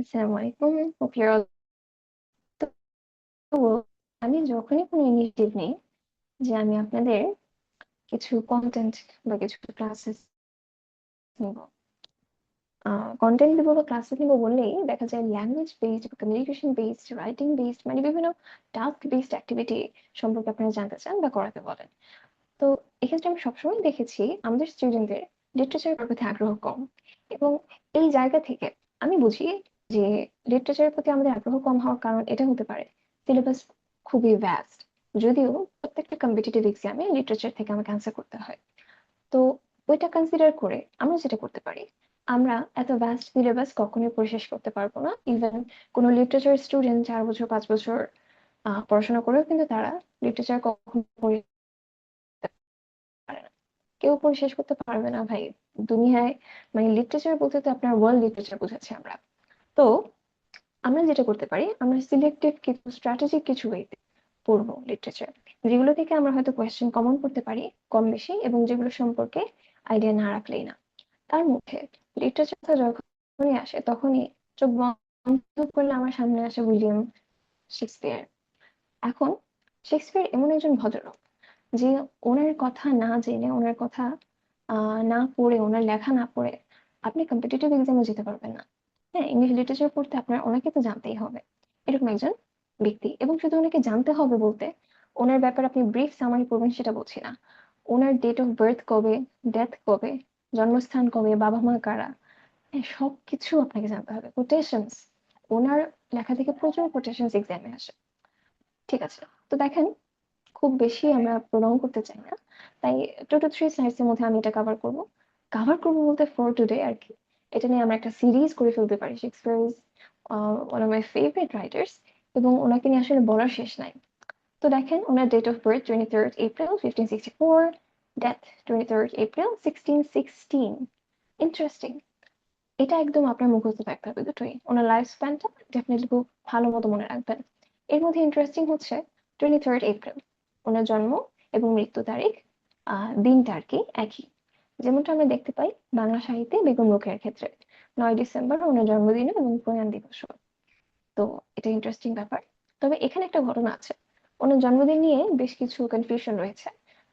আসসালামু আলাইকুম। Hope you're all well. আমি যখনই কোনো ইনিশিয়েটিভ নিই যে আমি আপনাদের কিছু কন্টেন্ট বা কিছু ক্লাসেস নিব, কন্টেন্ট দিব বা ক্লাসেস নিব বললেই দেখা যায় language based, communication based, writing based, মানে বিভিন্ন টাস্ক বেসড অ্যাক্টিভিটি সম্পর্কে আপনারা জানতে চান বা করাতে বলেন। তো এক্ষেত্রে আমি সবসময় দেখেছি আমাদের স্টুডেন্টদের লিটারেচারের প্রতি আগ্রহ কম, এবং এই জায়গা থেকে আমি বুঝি যে লিটারেচারের প্রতি আমাদের আগ্রহ কম হওয়ার কারণ এটা হতে পারে সিলেবাস খুবই ভ্যাস্ট। যদিও প্রত্যেকটা কম্পিটিটিভ এক্সামে লিটারেচার থেকে আমাকে অ্যান্সার করতে হয়, তো ওইটা কনসিডার করে আমরা যেটা করতে পারি, আমরা এত ভ্যাস্ট সিলেবাস কখনোই পরিশেষ করতে পারবো না। ইভেন কোনো লিটারেচার স্টুডেন্ট 4 বছর 5 বছর পড়াশোনা করেও কিন্তু তারা লিটারেচার কখনো পড়ে পারে না। কেউ পড়ে শেষ করতে পারবে না ভাই দুনিয়ায়। মানে লিটারেচার বলতে তো আপনার ওয়ার্ল্ড লিটারেচার বুঝাচ্ছি আমরা। তো আমরা যেটা করতে পারি, আমরা সিলেক্টিভ কিছু স্ট্র্যাটেজিক কিছু ওয়েতে পড়বো লিটারেচার, যেগুলো থেকে আমরা হয়তো কোয়েশ্চেন কমন করতে পারি কম বেশি, এবং যেগুলো সম্পর্কে আইডিয়া না রাখলেই না। তার মধ্যে লিটারেচার যখনই আসে তখনই চোখ বন্ধ করলে আমার সামনে আসে উইলিয়াম শেক্সপিয়ার। এখন শেক্সপিয়ার এমন একজন ভদ্রলোক যে ওনার কথা না জেনে, ওনার কথা না পড়ে, ওনার লেখা না পড়ে আপনি কম্পিটিটিভ এক্সামে যেতে পারবেন না। হ্যাঁ, ইংলিশ লিটারেচার পড়তে আপনার ওনাকে তো জানতেই হবে, এরকম একজন ব্যক্তি। এবং শুধু ওনাকে জানতে হবে বলতে ওনার ব্যাপারে আপনি ব্রিফ সামারি পড়বেন সেটা বলছি না। ওনার ডেট অফ বার্থ কবে, ডেথ কবে, জন্মস্থান কবে, বাবা মা কারা, হ্যাঁ সবকিছু আপনাকে জানতে হবে। কোটেশনস, ওনার লেখা থেকে প্রচুর কোটেশনস এক্সামে আসে। ঠিক আছে, তো দেখেন খুব বেশি আমরা প্রলং করতে চাই না, তাই 2 to 3 স্লাইডস এর মধ্যে আমি এটা কভার করবো বলতে ফর টুডে আর কি। এটা নিয়ে আমরা একটা সিরিজ করে ফেলতে পারি। Shakespeare is one of my favourite writers, এবং ওনাকে নিয়ে আসলে বলার শেষ নাই। তো দেখেন ওনার date of birth 23rd April 1564, death 23rd April 1616। Interesting, এটা একদম আপনার মুখস্থ থাকতে হবে দুটোই। ওনার লাইফ স্প্যানটা ডেফিনেটলি খুব ভালো মতো মনে রাখবেন। এর মধ্যে ইন্টারেস্টিং হচ্ছে 23rd April, ওনার জন্ম এবং মৃত্যু তারিখ, দিনটা আর কি একই, যেমনটা আমরা দেখতে পাই বাংলা সাহিত্যে বেগম রোকেয়ার ক্ষেত্রে 9 ডিসেম্বর ওনার জন্মদিন এবং প্রয়াণ দিবসও। তো এটা ইন্টারেস্টিং ব্যাপার। তবে এখানে একটা ঘটনা আছে, ওনার জন্মদিন নিয়ে বেশ কিছু কনফিউশন রয়েছে,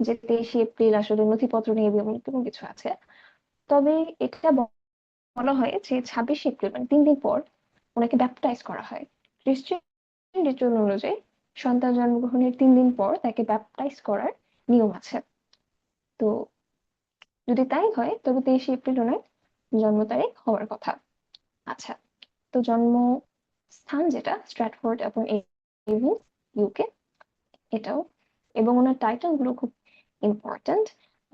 যে 23 এপ্রিল আসলে নথিপত্র নিয়ে এমন কোনো কিছু আছে। তবে এটা বলা হয় যে 26 এপ্রিল মানে 3 দিন পর ওনাকে ব্যাপটাইজ করা হয়। খ্রিস্টান রিচুয়াল অনুযায়ী সন্তান জন্মগ্রহণের 3 দিন পর তাকে ব্যাপটাইজ করার নিয়ম আছে। তো যদি তাই হয় তবে 23 এপ্রিল ওনার জন্ম তারিখ হওয়ার কথা। আচ্ছা, তো জন্ম স্থান যেটা স্ট্র্যাটফোর্ড এবং এভন, ইউকে, এটাও। এবং ওনার টাইটেল গুলো খুব ইম্পর্ট্যান্ট।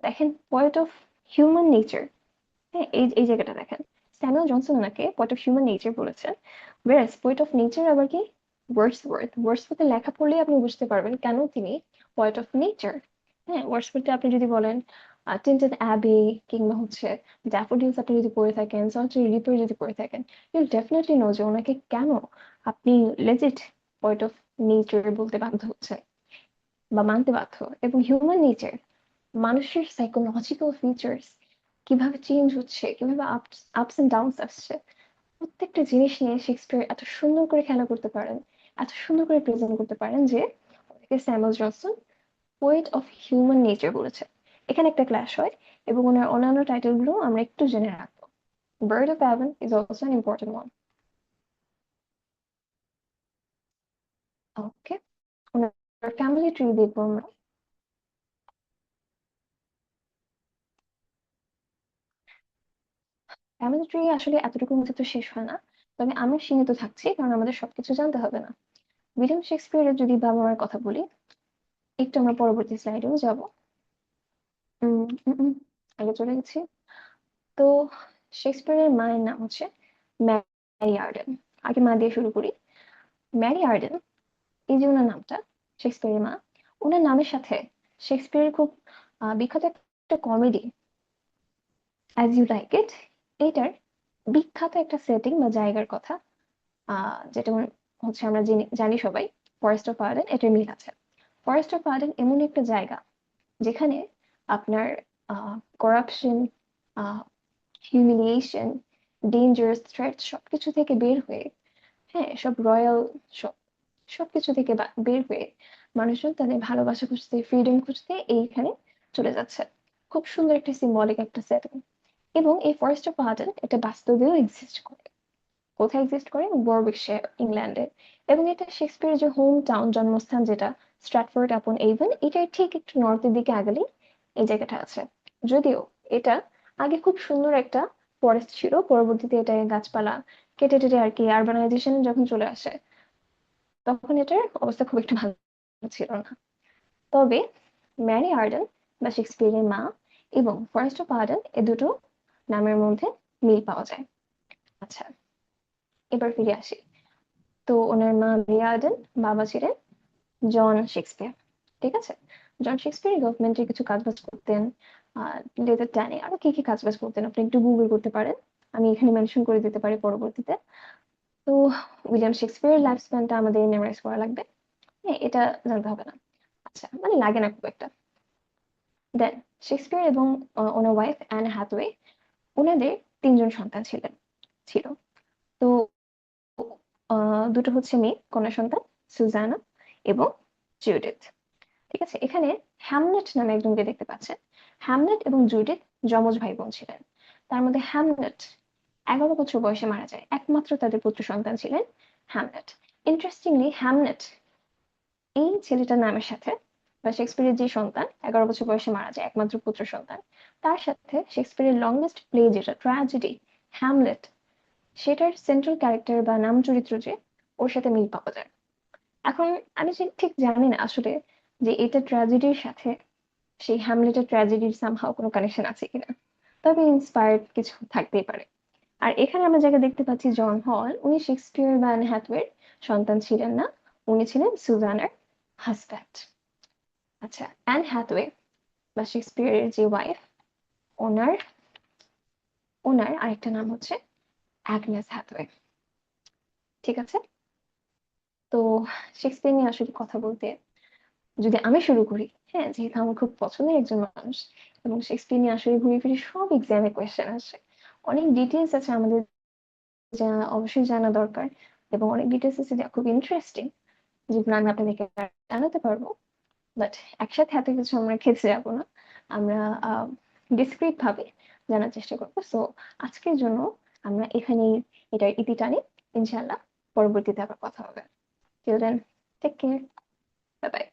দেখেন, পোয়েট অফ হিউম্যান নেচার, হ্যাঁ এই এই জায়গাটা দেখেন, স্যামুয়েল জনসন ওনাকে পোয়েট অফ হিউম্যান নেচার বলেছেন। ওয়ারেস পোয়েট অফ নেচার আবার কি ওয়ার্ডসওয়ার্থের লেখা পড়লেই আপনি বুঝতে পারবেন কেন তিনি পোয়েট অফ নেচার। হ্যাঁ, ওয়ার্ডসওয়ার্থে আপনি যদি বলেন টিন্টেড অ্যাবি কিংবা হচ্ছে ড্যাফোডিলস আপনি যদি পড়ে থাকেন, সলিটারি রিপার যদি পড়ে থাকেন, ইউল ডেফিনেটলি নো যে ওনাকে কেন আপনি লেজিট পোয়েট অফ নেচার বলতে বাধ্য হচ্ছেন বা মানতে বাধ্য। এবং হিউম্যান নেচার, মানুষের সাইকোলজিক্যাল ফিচার্স কিভাবে চেঞ্জ হচ্ছে, কিভাবে আপস এন্ড ডাউনস আসছে, প্রত্যেকটা জিনিস নিয়ে শেক্সপিয়ার এত সুন্দর করে খেলা করতে পারেন, এত সুন্দর করে প্রেজেন্ট করতে পারেন যে ওনাকে Samuel Johnson poet of human nature বলেছে। এখানে একটা ক্লাস হয়, এবং ওনার অন্যান্য টাইটেল গুলো আমরা একটু জেনে রাখবো। Bird of Avon is also an important one. Okay, owner family tree দেখবো আমরা। ফ্যামিলি ট্রি আসলে এতটুকু মধ্যে তো শেষ হয় না, তবে আমরা সীমিত থাকছি কারণ আমাদের সবকিছু জানতে হবে না। উইলিয়াম শেক্সপিয়ারের যদি বাবা মার কথা বলি, একটু আমরা পরবর্তী স্লাইডেও যাব। উম, উম, উম, আগে চলে গেছি। তো শেক্সপিয়ারের মায়ের নাম হচ্ছে ম্যারি আর্ডেন। আগে মা দিয়ে শুরু করি। ম্যারি আর্ডেন, এই যে ওনার নামটা, শেক্সপিয়ারের মা, ওনার নামের সাথে শেক্সপিয়ারের খুব বিখ্যাত একটা comedy as you like it, এইটার বিখ্যাত একটা সেটিং বা জায়গার কথা, যেটা হচ্ছে আমরা জানি সবাই, ফরেস্ট অফ আর্ডেন, এটার মিল আছে। ফরেস্ট অফ আর্ডেন এমন একটা জায়গা যেখানে আপনার করাপশন, হিউমিলিয়েশন, ডেঞ্জারাস থ্রেট সবকিছু থেকে বের হয়ে, হ্যাঁ, সব রয়্যাল, সব সবকিছু থেকে বের হয়ে মানুষজন তাদের ভালোবাসা খুঁজতে, ফ্রিডম খুঁজতে এইখানে চলে যাচ্ছে। খুব সুন্দর একটা সিম্বলিক একটা সেটিং। এবং এই ফরেস্ট অফ আর্ডেন এটা বাস্তবেও এক্সিস্ট করে। কোথায় এক্সিস্ট করে? ওয়ারউইকশায়ার, ইংল্যান্ডে। এবং এটা শেক্সপিয়ারের যে হোম টাউন, জন্মস্থান যেটা স্ট্র্যাটফোর্ড আপন এভন, এটার ঠিক একটু নর্থের দিকে আগেলেই এই জায়গাটা আছে। যদিও এটা আগে খুব সুন্দর একটা ফরেস্ট ছিল, পরবর্তীতে এটা গাছপালা কেটে টেটে আর কি আরবানাইজেশন যখন চলে আসে, তখন এটার অবস্থা খুব একটা ভালো ছিল না। তবে ম্যারি আর্ডেন বা শেক্সপিয়ারের মা এবং ফরেস্ট অফ আর্ডেন এ দুটো নামের মধ্যে মিল পাওয়া যায়। আচ্ছা, এবার ফিরে আসি। তো ওনার মা মেরি আর্ডেন, বাবা ছিলেন জন শেক্সপিয়ার। ঠিক আছে, জন শেক্সপিয়ার গভর্নমেন্টের কিছু কাজবাজ করতেন। লেটার টাইমে আরো কি কি কাজবাজ করতেন আপনি একটু গুগল করতে পারেন, আমি এখানে মেনশন করে দিতে পারি পরবর্তীতে। তো উইলিয়াম শেক্সপিয়ারের লাইফ স্প্যানটা আমাদের মেমোরাইজ করা লাগবে, হ্যাঁ, এটা জানতে হবে না। আচ্ছা, মানে লাগে না খুব একটা। দেন শেক্সপিয়ার এবং ওনার ওয়াইফ অ্যান হ্যাথওয়ে, ওনাদের তিনজন সন্তান ছিল। তো দুটো হচ্ছে মেয়ে, কন্যা সন্তান, সুজানা এবং জুডিথ। ঠিক আছে, এখানে হ্যামলেট নামে একজনকে দেখতে পাচ্ছেন। হ্যামলেট এবং জুডিথ যমজ ভাই বোন ছিলেন। তার মধ্যে হ্যামলেট 11 বছর বয়সে মারা যায়, একমাত্র তাদের পুত্র সন্তান ছিলেন হ্যামলেট। ইন্টারেস্টিংলি হ্যামলেট এই ছেলেটার নামের সাথে, বা শেক্সপিয়ারের যে সন্তান 11 বছর বয়সে মারা যায়, একমাত্র পুত্র সন্তান, তার সাথে শেক্সপিয়ারের লংগেস্ট প্লে যেটা ট্র্যাজেডি হ্যামলেট, সেটার সেন্ট্রাল ক্যারেক্টার বা নাম চরিত্র যে, ওর সাথে মিল পাওয়া যায়। এখন আমি ঠিক জানি না আসলে যে এটা ট্র্যাজেডির সাথে সেই হ্যামলেটের ট্র্যাজেডির সামহাও কোনো কানেকশন আছে কিনা, তবে ইন্সপায়ার্ড কিছু থাকতেই পারে। আর এখানে আমরা যাকে দেখতে পাচ্ছি জন হল, উনি শেক্সপিয়ার বা অ্যান হ্যাথওয়ের সন্তান ছিলেন না, উনি ছিলেন সুজানার হাজব্যান্ড। আচ্ছা, অ্যান হ্যাথওয়ে বা শেক্সপিয়ারের যে ওয়াইফ, ওনার ওনার আরেকটা নাম হচ্ছে অ্যাগনেস হ্যাথওয়ে। ঠিক আছে, তো শেক্সপিয়ার নিয়ে আসলে কথা বলতে যদি আমি শুরু করি, হ্যাঁ, যেহেতু আমার খুব পছন্দের একজন মানুষ, এবং শেক্সপিয়ার নিয়ে আসলে ঘুরে ফিরে সব এক্সামে কোয়েশ্চেন আসে, অনেক ডিটেলস আছে আমাদের যা অবশ্যই জানা দরকার, এবং অনেক ডিটেলস আছে যা খুব ইন্টারেস্টিং, যেগুলো আমি আপনাদেরকে জানাতে পারবো। বাট একসাথে এত কিছু আমরা খেতে যাবো না, আমরা ডিসক্রিট ভাবে জানার চেষ্টা করবো। সো আজকের জন্য আমরা এখানেই এটার ইতি টানি। ইনশাল্লাহ পরবর্তীতে আবার কথা হবে। Till then, take care, bye by.